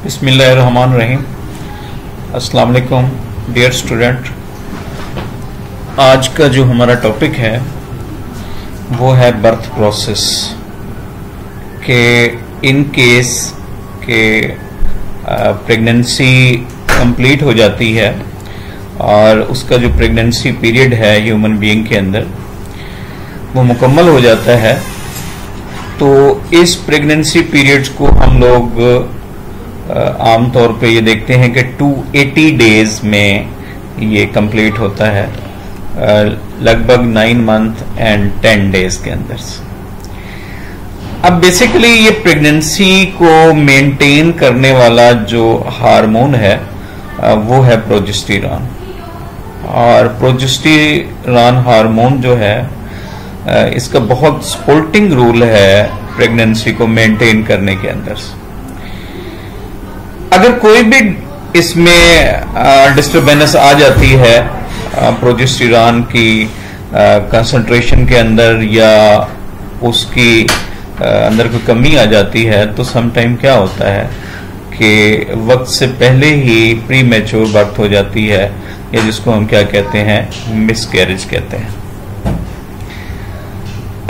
बिस्मिल्लाहिर्रहमानिर्रहीम। अस्सलाम वालेकुम डियर स्टूडेंट। आज का जो हमारा टॉपिक है वो है बर्थ प्रोसेस के इन केस के प्रेगनेंसी कंप्लीट हो जाती है और उसका जो प्रेगनेंसी पीरियड है ह्यूमन बीइंग के अंदर वो मुकम्मल हो जाता है। तो इस प्रेगनेंसी पीरियड्स को हम लोग आमतौर पे ये देखते हैं कि 280 डेज में ये कंप्लीट होता है, लगभग 9 मंथ एंड 10 डेज के अंदर। अब बेसिकली ये प्रेगनेंसी को मेंटेन करने वाला जो हार्मोन है वो है प्रोजेस्टेरॉन। और प्रोजेस्टेरॉन हार्मोन जो है इसका बहुत सपोर्टिंग रोल है प्रेगनेंसी को मेंटेन करने के अंदर। अगर कोई भी इसमें डिस्टरबेंस आ जाती है प्रोजेस्टेरॉन की कंसंट्रेशन के अंदर या उसकी अंदर कोई कमी आ जाती है तो समटाइम क्या होता है कि वक्त से पहले ही प्री मैच्योर बर्थ हो जाती है, या जिसको हम क्या कहते हैं, मिसकैरेज कहते हैं।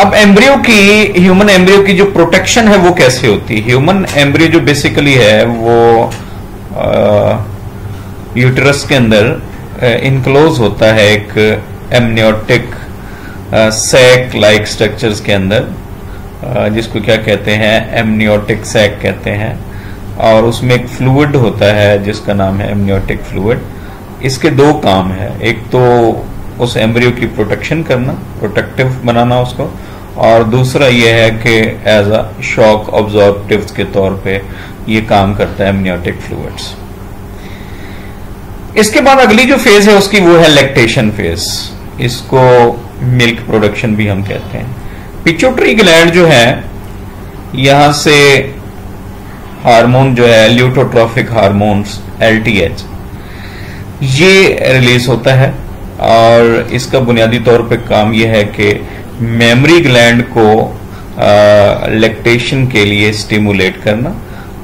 अब एम्ब्रियो की, ह्यूमन एम्ब्रियो की जो प्रोटेक्शन है वो कैसे होती है? ह्यूमन एम्ब्रियो जो बेसिकली है वो यूटरस के अंदर इनक्लोज होता है एक एमनियोटिक सैक लाइक स्ट्रक्चर्स के अंदर, जिसको क्या कहते हैं, एमनियोटिक सैक कहते हैं। और उसमें एक फ्लूइड होता है जिसका नाम है एमनियोटिक फ्लूइड। इसके दो काम है, एक तो उस एम्ब्रियो की प्रोटेक्शन करना, प्रोटेक्टिव बनाना उसको, और दूसरा यह है कि एज अ शॉक ऑब्जॉर्प्टिव के तौर पे ये काम करता है एमनियोटिक फ्लूइड्स। इसके बाद अगली जो फेज है उसकी वो है लैक्टेशन फेज। इसको मिल्क प्रोडक्शन भी हम कहते हैं। पिट्यूटरी ग्लैंड जो है, यहां से हार्मोन जो है ल्यूकोट्रोफिक हार्मोन्स LTH ये रिलीज होता है, और इसका बुनियादी तौर पे काम यह है कि मेमोरी ग्लैंड को लैक्टेशन के लिए स्टिमुलेट करना।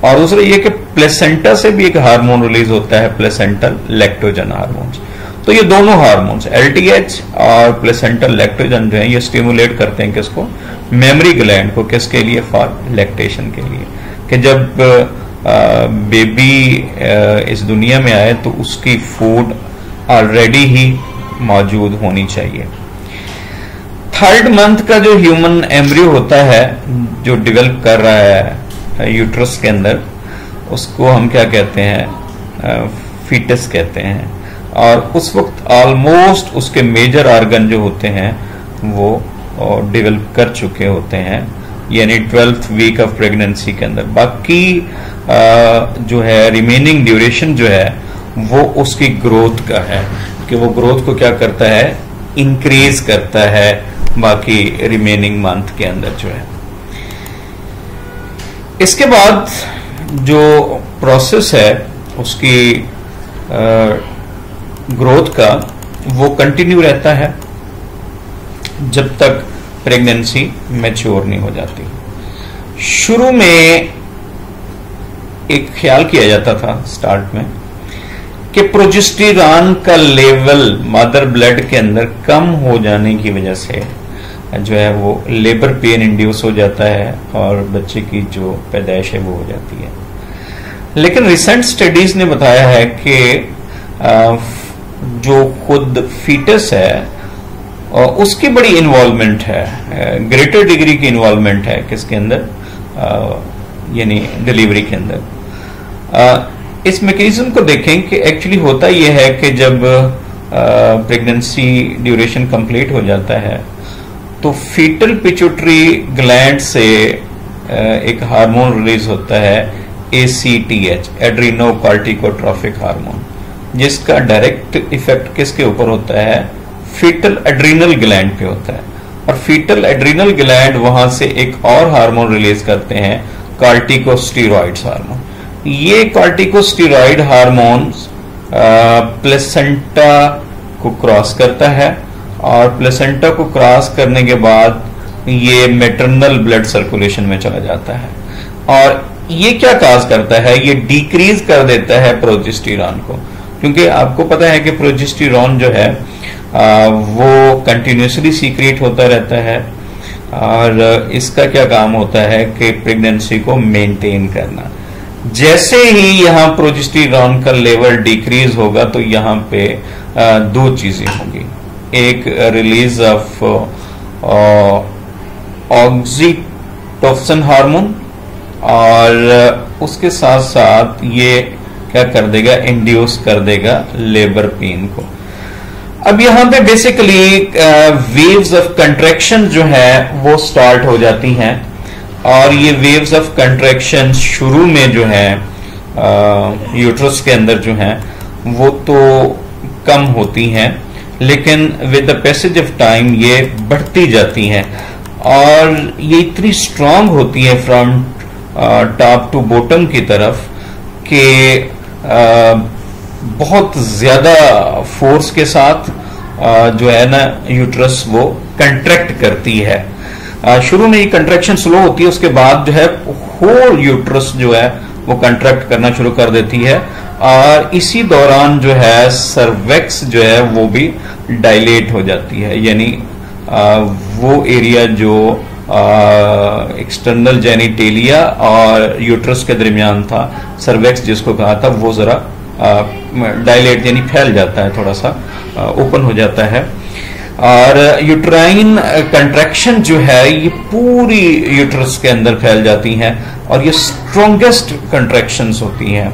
और दूसरा यह कि प्लेसेंटा से भी एक हार्मोन रिलीज होता है, प्लेसेंटल लैक्टोजन हार्मोन्स। तो ये दोनों हार्मोन्स LTH और प्लेसेंटल लैक्टोजन जो है ये स्टिमुलेट करते हैं किसको, मेमोरी ग्लैंड को। किसके लिए? फॉर लैक्टेशन के लिए, कि जब बेबी इस दुनिया में आए तो उसकी फूड ऑलरेडी ही मौजूद होनी चाहिए। 3rd मंथ का जो ह्यूमन एम्ब्रियो होता है जो डेवलप कर रहा है यूट्रस के अंदर, उसको हम क्या कहते हैं, फीटस कहते हैं। और उस वक्त ऑलमोस्ट उसके मेजर ऑर्गन जो होते हैं वो डेवलप कर चुके होते हैं, यानी 12th वीक ऑफ प्रेगनेंसी के अंदर। बाकी जो है रिमेनिंग ड्यूरेशन जो है वो उसकी ग्रोथ का है, कि वो ग्रोथ को क्या करता है, इंक्रीज करता है बाकी रिमेनिंग मंथ के अंदर जो है। इसके बाद जो प्रोसेस है उसकी ग्रोथ का वो कंटिन्यू रहता है जब तक प्रेगनेंसी मैच्योर नहीं हो जाती। शुरू में एक ख्याल किया जाता था स्टार्ट में कि प्रोजेस्टेरॉन का लेवल मदर ब्लड के अंदर कम हो जाने की वजह से जो है वो लेबर पेन इंड्यूस हो जाता है और बच्चे की जो पैदाइश है वो हो जाती है। लेकिन रिसेंट स्टडीज ने बताया है कि जो खुद फीटस है उसकी बड़ी इन्वॉल्वमेंट है, ग्रेटर डिग्री की इन्वॉल्वमेंट है किसके अंदर, यानी डिलीवरी के अंदर। इस मैकेनिज्म को देखें कि एक्चुअली होता यह है कि जब प्रेगनेंसी ड्यूरेशन कंप्लीट हो जाता है तो फीटल पिट्यूटरी ग्लैंड से एक हार्मोन रिलीज होता है ACTH, एड्रीनोकार्टिकोट्रोफिक हार्मोन, जिसका डायरेक्ट इफेक्ट किसके ऊपर होता है, फीटल एड्रीनल ग्लैंड पे होता है। और फीटल एड्रीनल ग्लैंड वहां से एक और हार्मोन रिलीज करते हैं, कॉर्टिकोस्टेरॉइड्स हार्मोन। ये कॉर्टिकोस्टेरॉइड हार्मोन प्लेसेंटा को क्रॉस करता है, और प्लेसेंटा को क्रॉस करने के बाद ये मैटरनल ब्लड सर्कुलेशन में चला जाता है। और ये क्या काज करता है, ये डिक्रीज कर देता है प्रोजेस्टेरॉन को, क्योंकि आपको पता है कि प्रोजेस्टेरॉन जो है वो कंटिन्यूसली सीक्रेट होता रहता है और इसका क्या काम होता है कि प्रेगनेंसी को मेंटेन करना। जैसे ही यहाँ प्रोजेस्टेरॉन का लेवल डिक्रीज होगा तो यहाँ पे दो चीजें होंगी, एक रिलीज ऑफ ऑक्सीटोसिन हार्मोन और उसके साथ साथ ये क्या कर देगा, इंड्यूस कर देगा लेबर पेन को। अब यहां पे बेसिकली वेव्स ऑफ कंट्रैक्शन जो है वो स्टार्ट हो जाती हैं और ये वेव्स ऑफ कंट्रैक्शन शुरू में जो है यूट्रस के अंदर जो है वो तो कम होती हैं, लेकिन with the passage of time ये बढ़ती जाती हैं और ये इतनी स्ट्रांग होती है फ्रॉम टॉप टू बॉटम की तरफ कि बहुत ज्यादा फोर्स के साथ जो है ना यूट्रस वो कंट्रैक्ट करती है। शुरू में ये कंट्रैक्शन स्लो होती है, उसके बाद जो है होल यूट्रस जो है वो कंट्रैक्ट करना शुरू कर देती है और इसी दौरान जो है सर्वेक्स जो है वो भी डायलेट हो जाती है, यानी वो एरिया जो एक्सटर्नल जेनिटेलिया और यूट्रस के दरमियान था, सर्वेक्स जिसको कहा था, वो जरा डायलेट यानी फैल जाता है, थोड़ा सा ओपन हो जाता है और यूट्राइन कंट्रैक्शन जो है ये पूरी यूट्रस के अंदर फैल जाती हैं और ये स्ट्रॉन्गेस्ट कंट्रैक्शंस होती हैं,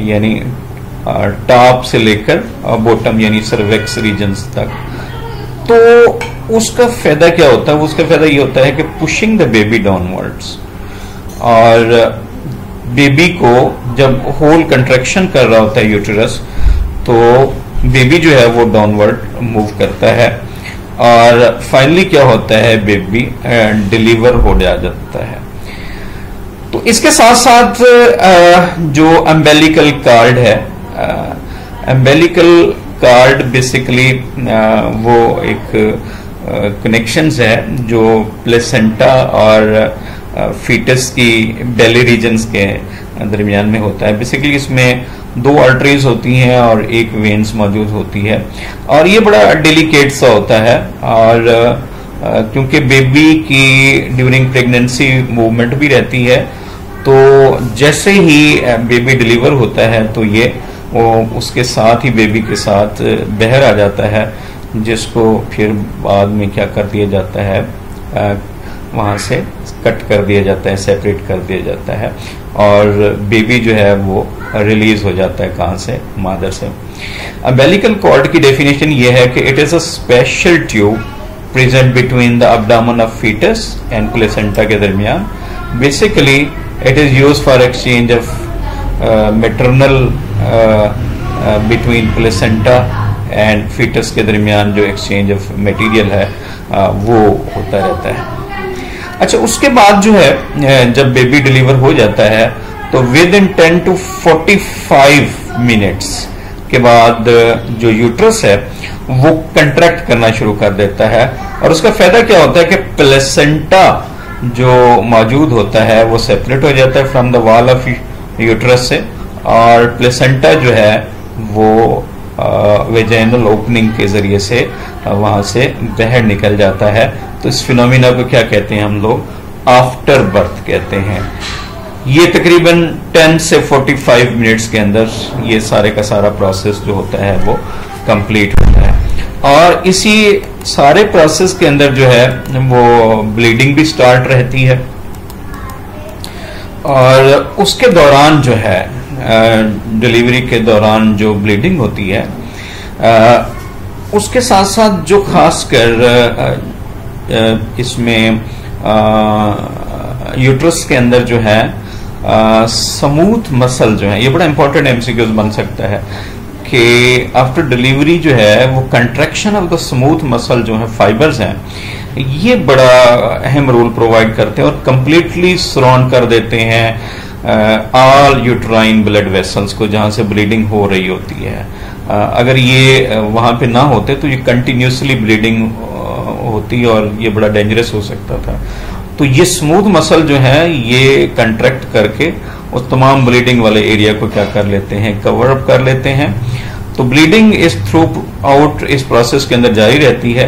यानी टॉप से लेकर बॉटम यानी सर्वेक्स रीजन्स तक। तो उसका फायदा क्या होता है, उसका फायदा ये होता है कि पुशिंग द बेबी डाउनवर्ड्स, और बेबी को जब होल कंट्रैक्शन कर रहा होता है यूटेरस तो बेबी जो है वो डाउनवर्ड मूव करता है और फाइनली क्या होता है, बेबी डिलीवर हो जाता है। तो इसके साथ साथ जो अम्बेलिकल कार्ड है, अम्बेलिकल कार्ड बेसिकली वो एक कनेक्शंस है जो प्लेसेंटा और फीटस की बेली रीजन्स के दरमियान में होता है। बेसिकली इसमें दो आर्टरीज होती हैं और एक वेन्स मौजूद होती है और ये बड़ा डेलिकेट सा होता है और क्योंकि बेबी की ड्यूरिंग प्रेगनेंसी मूवमेंट भी रहती है, तो जैसे ही बेबी डिलीवर होता है तो ये वो उसके साथ ही बेबी के साथ बहर आ जाता है, जिसको फिर बाद में क्या कर दिया जाता है, वहां से कट कर दिया जाता है, सेपरेट कर दिया जाता है और बेबी जो है वो रिलीज हो जाता है, कहां से, मदर से। अम्बेलिकल कॉर्ड की डेफिनेशन ये है कि it is a special tube present between the abdomen of foetus and placenta के दरमियान। Basically it is used for exchange of maternal between placenta and foetus के दरमियान जो एक्सचेंज ऑफ मटेरियल है वो होता रहता है। अच्छा, उसके बाद जो है जब बेबी डिलीवर हो जाता है तो विद इन 10 to 45 मिनट्स के बाद जो यूट्रस है वो कंट्रैक्ट करना शुरू कर देता है और उसका फायदा क्या होता है कि प्लेसेंटा जो मौजूद होता है वो सेपरेट हो जाता है from the wall of uterus से और प्लेसेंटा जो है वो वेजाइनल ओपनिंग के जरिए से वहां से बाहर निकल जाता है। तो इस फिनोमिना को क्या कहते हैं हम लोग, आफ्टर बर्थ कहते हैं। ये तकरीबन 10 से 45 मिनट्स के अंदर ये सारे का सारा प्रोसेस जो होता है वो कंप्लीट होता है और इसी सारे प्रोसेस के अंदर जो है वो ब्लीडिंग भी स्टार्ट रहती है और उसके दौरान जो है डिलीवरी के दौरान जो ब्लीडिंग होती है उसके साथ साथ जो खासकर इसमें यूट्रस के अंदर जो है स्मूथ मसल जो है, ये बड़ा इंपॉर्टेंट एमसीक्यूज बन सकता है कि आफ्टर डिलीवरी जो है वो contraction of the smooth muscle जो है फाइबर्स हैं, ये बड़ा अहम रोल प्रोवाइड करते हैं और कंप्लीटली सराउंड कर देते हैं ऑल यूट्राइन ब्लड वेसल्स को जहां से ब्लीडिंग हो रही होती है। अगर ये वहां पे ना होते तो ये कंटिन्यूसली ब्लीडिंग होती और ये बड़ा डेंजरस हो सकता था। तो ये स्मूथ मसल जो है ये कंट्रैक्ट करके उस तमाम ब्लीडिंग वाले एरिया को क्या कर लेते हैं, कवर अप कर लेते हैं। तो ब्लीडिंग इस थ्रू आउट इस प्रोसेस के अंदर जारी रहती है।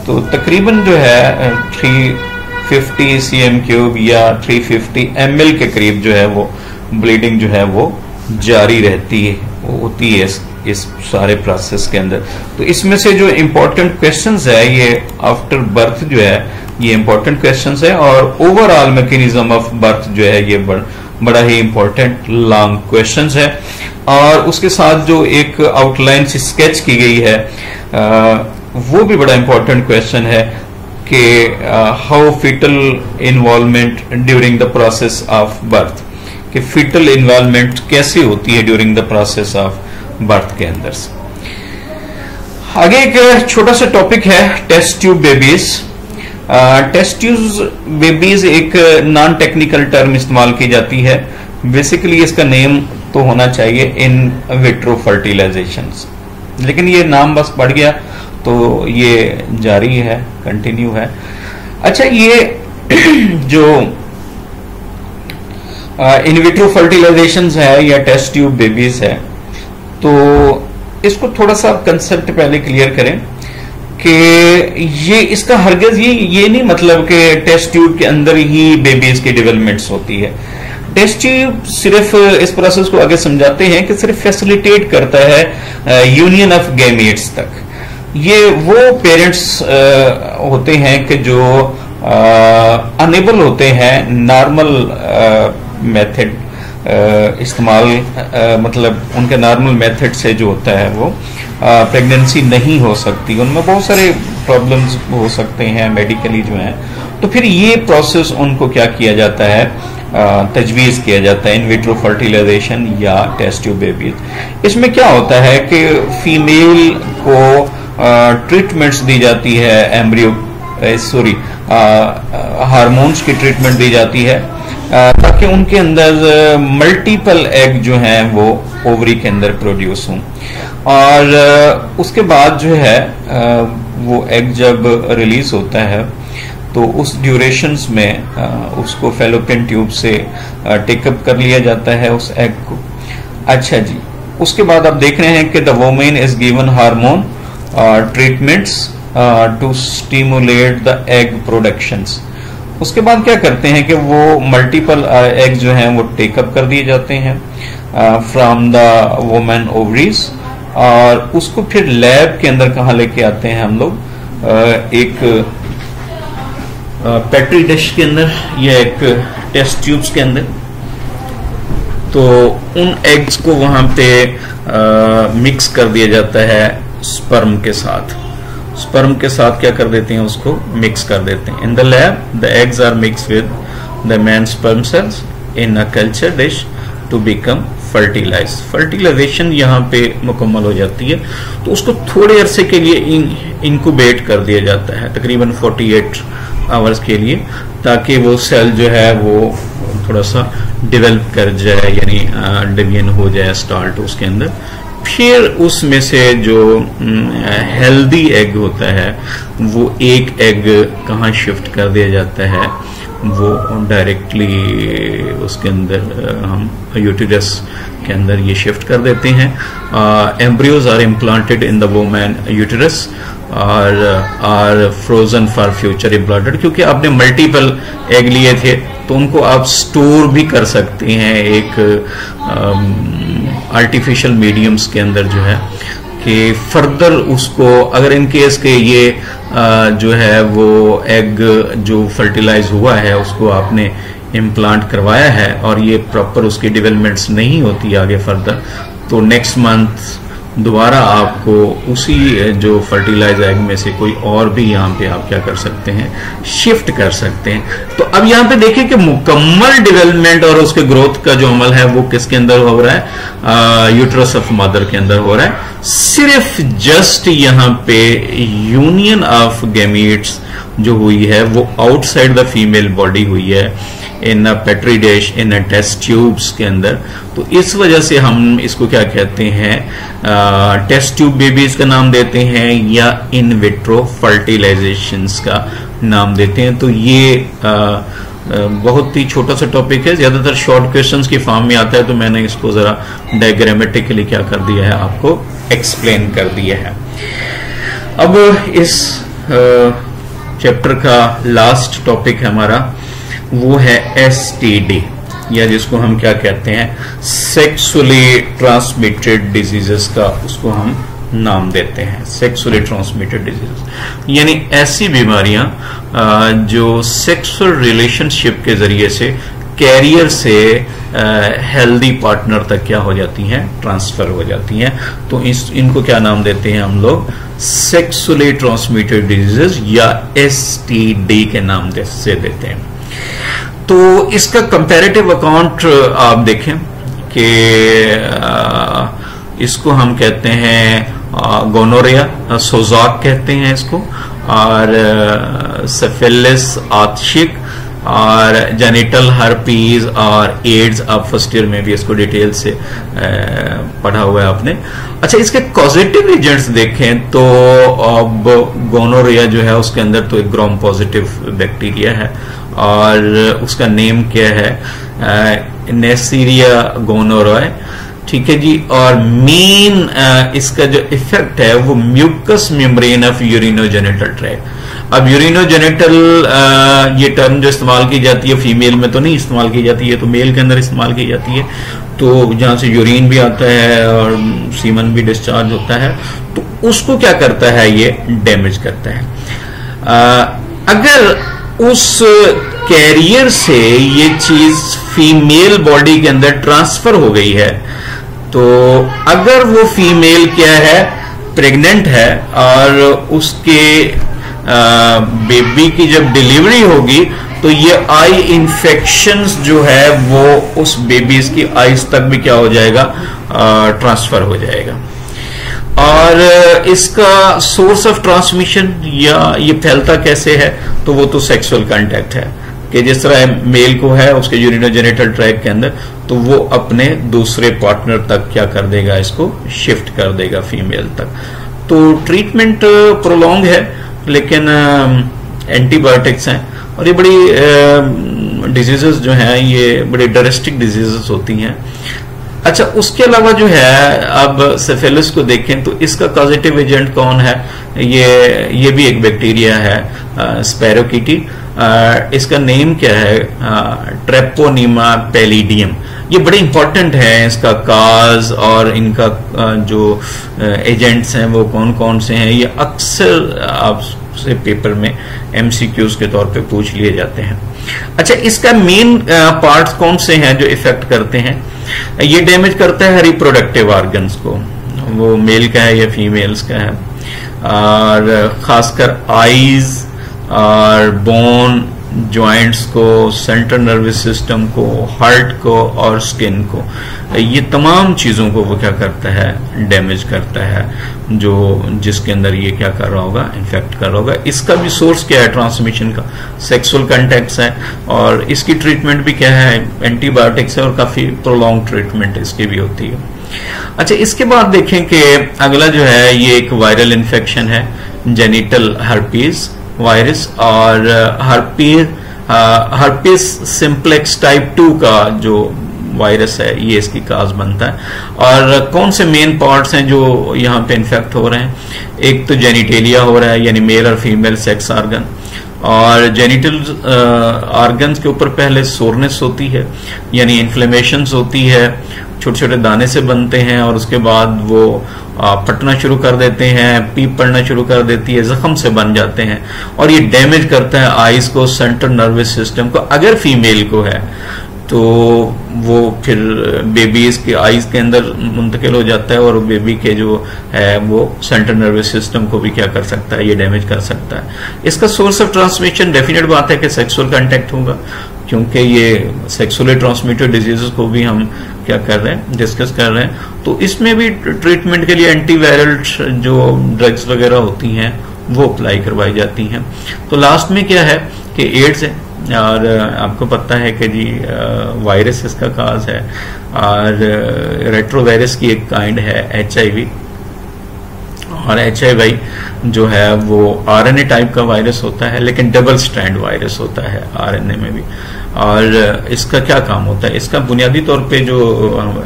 तो तकरीबन जो है 350 cm³ या 350 ml के करीब जो है वो ब्लीडिंग जो है वो जारी रहती है, होती है इस सारे प्रोसेस के अंदर। तो इसमें से जो इम्पोर्टेंट क्वेश्चंस है ये आफ्टर बर्थ जो है ये इम्पोर्टेंट क्वेश्चंस है, और ओवरऑल मैकेनिज्म ऑफ बर्थ जो है ये बड़ा ही इम्पोर्टेंट लॉन्ग क्वेश्चंस है। और उसके साथ जो एक आउटलाइन से स्केच की गई है वो भी बड़ा इम्पोर्टेंट क्वेश्चन है कि how foetal involvement during the process of birth, कि फीटल इन्वॉल्वमेंट कैसे होती है during the process of birth के अंदर से। आगे एक छोटा सा टॉपिक है test tube babies. Test tube babies एक नॉन टेक्निकल टर्म इस्तेमाल की जाती है। बेसिकली इसका नेम तो होना चाहिए इन विट्रो फर्टिलाइजेशन, लेकिन ये नाम बस बढ़ गया तो ये जारी है, कंटिन्यू है। अच्छा, ये जो इन विट्रो फर्टिलाइजेशन है या टेस्ट ट्यूब बेबीज है, तो इसको थोड़ा सा कंसेप्ट पहले क्लियर करें कि ये इसका हरगिज ये नहीं मतलब कि टेस्ट ट्यूब के अंदर ही बेबीज की डेवलपमेंट्स होती है। टेस्ट ट्यूब सिर्फ इस प्रोसेस को आगे समझाते हैं कि सिर्फ फैसिलिटेट करता है यूनियन ऑफ गैमेट्स तक। ये वो पेरेंट्स होते हैं कि जो अनेबल होते हैं नॉर्मल मेथड इस्तेमाल, मतलब उनके नॉर्मल मेथड से जो होता है वो प्रेगनेंसी नहीं हो सकती, उनमें बहुत सारे प्रॉब्लम्स हो सकते हैं मेडिकली जो हैं। तो फिर ये प्रोसेस उनको क्या किया जाता है, तजवीज़ किया जाता है इन विट्रो फर्टिलाइजेशन या टेस्ट ट्यूब बेबीज। इसमें क्या होता है कि फीमेल को ट्रीटमेंट्स दी जाती है, एम्ब्रियो हार्मोन्स की ट्रीटमेंट दी जाती है ताकि उनके अंदर मल्टीपल एग जो हैं वो ओवरी के अंदर प्रोड्यूस हों। और उसके बाद जो है वो एग जब रिलीज होता है तो उस ड्यूरेशंस में उसको फेलोपियन ट्यूब से टेकअप कर लिया जाता है उस एग को। अच्छा जी, उसके बाद आप देख रहे हैं कि the women is given hormone treatments to stimulate the egg productions. उसके बाद क्या करते हैं कि वो मल्टीपल एग जो हैं वो टेकअप कर दिए जाते हैं फ्रॉम द वुमेन ओवरीज, और उसको फिर लैब के अंदर कहाँ लेके आते हैं हम लोग, एक पेट्री डिश के अंदर या एक टेस्ट ट्यूब्स के अंदर। तो उन एग्स को वहां पे मिक्स कर दिया जाता है स्पर्म के साथ। स्पर्म के साथ क्या कर देते हैं, उसको मिक्स कर देते हैं। In the lab the eggs are mix with the man sperm cells in a culture dish to become fertilize. Fertilization यहाँ पे मुकम्मल हो जाती है तो उसको थोड़े अरसे के लिए इंक्यूबेट कर दिया जाता है, तकरीबन 48 आवर्स के लिए, ताकि वो सेल जो है वो थोड़ा सा डेवलप कर जाए, यानी डिवीजन हो जाए स्टार्ट उसके अंदर। फिर उसमें से जो हेल्दी एग होता है वो एक एग कहाँ शिफ्ट कर दिया जाता है, वो डायरेक्टली उसके अंदर हम यूटेरस के अंदर ये शिफ्ट कर देते हैं। Embryos are implanted in the women uterus और फ्रोजन फॉर फ्यूचर इम्प्लांटेड, क्योंकि आपने मल्टीपल एग लिए थे तो उनको आप स्टोर भी कर सकते हैं एक आर्टिफिशियल मीडियम्स के अंदर जो है, कि फर्दर उसको अगर इन केस के ये जो है वो एग जो फर्टिलाइज हुआ है उसको आपने इम्प्लांट करवाया है और ये प्रॉपर उसकी डेवलपमेंट्स नहीं होती आगे फर्दर, तो नेक्स्ट मंथ दोबारा आपको उसी जो फर्टिलाइज एग में से कोई और भी यहाँ पे आप क्या कर सकते हैं, शिफ्ट कर सकते हैं। तो अब यहाँ पे देखिए कि मुकम्मल डेवलपमेंट और उसके ग्रोथ का जो अमल है वो किसके अंदर हो रहा है, यूट्रस ऑफ मदर के अंदर हो रहा है। सिर्फ जस्ट यहाँ पे यूनियन ऑफ गैमीट्स जो हुई है वो आउटसाइड द फीमेल बॉडी हुई है in a petri dish, in a test tubes के अंदर। तो इस वजह से हम इसको क्या कहते हैं, टेस्ट ट्यूब बेबीज का नाम देते हैं या इन विट्रो फर्टिलाइजेशंस का नाम देते हैं। तो ये बहुत ही छोटा सा टॉपिक है, ज्यादातर शॉर्ट क्वेश्चंस की फॉर्म में आता है, तो मैंने इसको जरा डायग्रामेटिकली क्या कर दिया है, आपको एक्सप्लेन कर दिया है। अब इस चैप्टर का लास्ट टॉपिक है हमारा, वो है STD, या जिसको हम क्या कहते हैं, सेक्सुअली ट्रांसमिटेड डिजीजेस का उसको हम नाम देते हैं, सेक्सुअली ट्रांसमिटेड डिजीज, यानी ऐसी बीमारियां जो सेक्सुअल रिलेशनशिप के जरिए से कैरियर से हेल्दी पार्टनर तक क्या हो जाती हैं, ट्रांसफर हो जाती हैं। तो इनको क्या नाम देते हैं हम लोग, सेक्सुअली ट्रांसमिटेड डिजीजेस या STD के नाम से देते हैं। तो इसका कंपैरेटिव अकाउंट आप देखें कि इसको हम कहते हैं गोनोरिया, सोजाक कहते हैं इसको, और सिफिलिस, आतिशिक, और जेनिटल हर्पीज और एड्स। आप फर्स्ट ईयर में भी इसको डिटेल से पढ़ा हुआ है आपने। अच्छा, इसके पॉजिटिव एजेंट्स देखें तो अब गोनोरिया जो है उसके अंदर तो एक ग्राम पॉजिटिव बैक्टीरिया है, और उसका नेम क्या है, नेसीरिया गोनोरोय, ठीक है जी। और मेन इसका जो इफेक्ट है वो mucous membrane of urinogenital tract. अब यूरिनोजेनिटल ये टर्म जो इस्तेमाल की जाती है फीमेल में तो नहीं इस्तेमाल की जाती है, तो मेल के अंदर इस्तेमाल की जाती है। तो जहां से यूरिन भी आता है और सीमन भी डिस्चार्ज होता है, तो उसको क्या करता है, ये डैमेज करता है। अगर उस कैरियर से ये चीज फीमेल बॉडी के अंदर ट्रांसफर हो गई है, तो अगर वो फीमेल क्या है, प्रेग्नेंट है, और उसके बेबी की जब डिलीवरी होगी तो ये आई इन्फेक्शंस जो है वो उस बेबीज की आईज तक भी क्या हो जाएगा, ट्रांसफर हो जाएगा। और इसका सोर्स ऑफ ट्रांसमिशन या ये फैलता कैसे है, तो वो तो सेक्सुअल कांटेक्ट है कि जिस तरह मेल को है उसके यूरिनोजेनिटल ट्रैक्ट के अंदर, तो वो अपने दूसरे पार्टनर तक क्या कर देगा, इसको शिफ्ट कर देगा फीमेल तक। तो ट्रीटमेंट प्रोलॉन्ग है, लेकिन एंटीबायोटिक्स हैं, और ये बड़ी डिजीजेस जो हैं ये बड़ी ड्रास्टिक डिजीजेस होती हैं। अच्छा, उसके अलावा जो है, अब सिफिलिस को देखें तो इसका पॉजिटिव एजेंट कौन है, ये भी एक बैक्टीरिया है, स्पैरोकीटी। इसका नेम क्या है, ट्रेपोनीमा पैलिडियम। ये बड़े इंपॉर्टेंट है, इसका काज और इनका जो एजेंट्स हैं वो कौन कौन से हैं, ये अक्सर आपसे पेपर में MCQs के तौर पे पूछ लिए जाते हैं। अच्छा, इसका मेन पार्ट्स कौन से हैं जो इफेक्ट करते हैं, ये डैमेज करता है रिप्रोडक्टिव ऑर्गन्स को, वो मेल का है या फीमेल्स का है, और खासकर आईज और बोन, जॉइंट्स को, सेंट्रल नर्वस सिस्टम को, हार्ट को और स्किन को, ये तमाम चीजों को वो क्या करता है, डैमेज करता है, जो जिसके अंदर ये क्या कर रहा होगा, इन्फेक्ट कर रहा होगा। इसका भी सोर्स क्या है ट्रांसमिशन का, सेक्सुअल कांटेक्ट्स है, और इसकी ट्रीटमेंट भी क्या है, एंटीबायोटिक्स है, और काफी प्रोलॉन्ग ट्रीटमेंट इसकी भी होती है। अच्छा, इसके बाद देखें कि अगला जो है ये एक वायरल इन्फेक्शन है, जेनिटल हर्पीज वायरस, और हर्पीज सिंप्लेक्स टाइप 2 का जो वायरस है ये इसकी काज बनता है। और कौन से मेन पार्ट्स हैं जो यहाँ पे इन्फेक्ट हो रहे हैं, एक तो जेनिटेलिया हो रहा है, यानी मेल और फीमेल सेक्स ऑर्गन, और जेनिटल ऑर्गन्स के ऊपर पहले सोरनेस होती है, यानी इन्फ्लेमेशंस होती है, छोटे छोटे दाने से बनते हैं, और उसके बाद वो फटना शुरू कर देते हैं, पीप पड़ना शुरू कर देती है, जख्म से बन जाते हैं, और ये डैमेज करता है आईज को, सेंट्रल नर्वस सिस्टम को। अगर फीमेल को है तो वो फिर बेबीज के आईज के अंदर मुंतकिल हो जाता है, और बेबी के जो है वो सेंट्रल नर्वस सिस्टम को भी क्या कर सकता है, ये डैमेज कर सकता है। इसका सोर्स ऑफ ट्रांसमिशन डेफिनेट बात है कि सेक्सुअल कांटेक्ट होगा, क्योंकि ये सेक्सुअली ट्रांसमिटेड डिजीजेस को भी हम क्या कर रहे हैं, डिस्कस कर रहे हैं। तो इसमें भी ट्रीटमेंट के लिए एंटीवायरल जो ड्रग्स वगैरह होती हैं वो अप्लाई करवाई जाती हैं। तो लास्ट में क्या है कि एड्स है, और आपको पता है कि जी वायरस इसका काज है, और रेट्रोवायरस की एक काइंड है HIV, और HIV जो है वो RNA टाइप का वायरस होता है, लेकिन डबल स्ट्रैंड वायरस होता है RNA में भी। और इसका क्या काम होता है? इसका बुनियादी तौर पे जो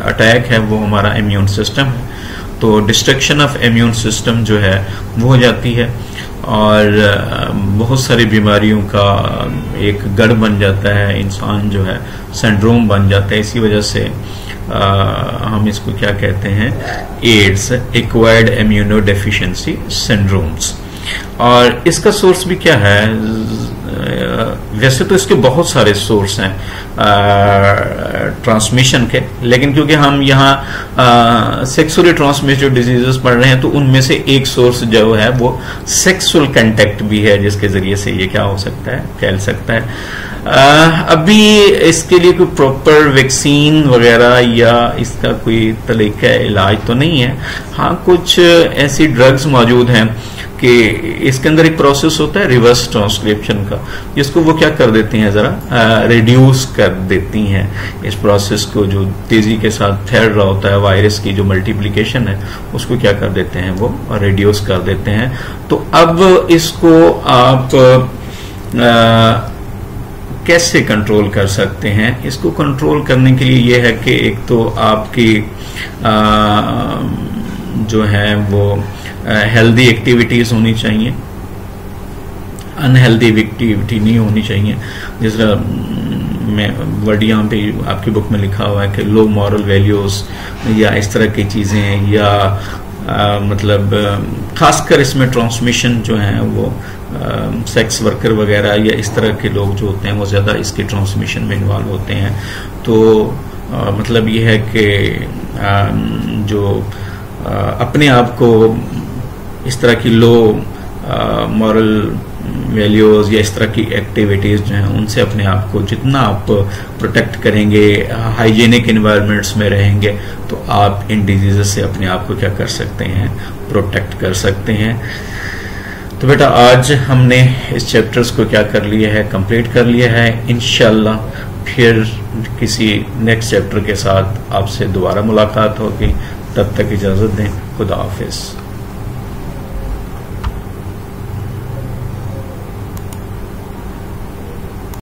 अटैक है वो हमारा इम्यून सिस्टम है, तो डिस्ट्रक्शन ऑफ इम्यून सिस्टम जो है वो हो जाती है और बहुत सारी बीमारियों का एक गढ़ बन जाता है, इंसान जो है सिंड्रोम बन जाता है। इसी वजह से हम इसको क्या कहते हैं, AIDS, acquired immuno deficiency syndromes. और इसका सोर्स भी क्या है? वैसे तो इसके बहुत सारे सोर्स हैं ट्रांसमिशन के, लेकिन क्योंकि हम यहाँ सेक्सुअली ट्रांसमिटेड डिजीजेस पढ़ रहे हैं तो उनमें से एक सोर्स जो है वो सेक्सुअल कांटेक्ट भी है, जिसके जरिए से ये क्या हो सकता है, फैल सकता है। अभी इसके लिए कोई प्रॉपर वैक्सीन वगैरह या इसका कोई तरीका इलाज तो नहीं है। हाँ, कुछ ऐसी ड्रग्स मौजूद हैं कि इसके अंदर एक प्रोसेस होता है रिवर्स ट्रांसक्रिप्शन का, जिसको वो क्या कर देती हैं, जरा रिड्यूस कर देती हैं इस प्रोसेस को, जो तेजी के साथ फैल रहा होता है वायरस की जो मल्टीप्लिकेशन है उसको क्या कर देते हैं, वो रिड्यूस कर देते हैं। तो अब इसको आप कैसे कंट्रोल कर सकते हैं? इसको कंट्रोल करने के लिए ये है कि एक तो आपकी जो है वो हेल्दी एक्टिविटीज होनी चाहिए, अनहेल्दी एक्टिविटी नहीं होनी चाहिए। जिस तरह मैं वर्ड यहाँ पे आपकी बुक में लिखा हुआ है कि लो मॉरल वैल्यूज या इस तरह की चीजें, या मतलब खासकर इसमें ट्रांसमिशन जो है वो सेक्स वर्कर वगैरह या इस तरह के लोग जो होते हैं वो ज्यादा इसके ट्रांसमिशन में इन्वॉल्व होते हैं। तो मतलब ये है कि जो अपने आप को इस तरह की लो मॉरल वैल्यूज या इस तरह की एक्टिविटीज जो हैं उनसे अपने आप को जितना आप प्रोटेक्ट करेंगे, हाइजीनिक एनवायरनमेंट्स में रहेंगे, तो आप इन डिजीजेस से अपने आप को क्या कर सकते हैं, प्रोटेक्ट कर सकते हैं। तो बेटा आज हमने इस चैप्टर्स को क्या कर लिया है, कंप्लीट कर लिया है। इंशाल्लाह फिर किसी नेक्स्ट चैप्टर के साथ आपसे दोबारा मुलाकात होगी। तब तक इजाजत दें। खुदा हाफिज।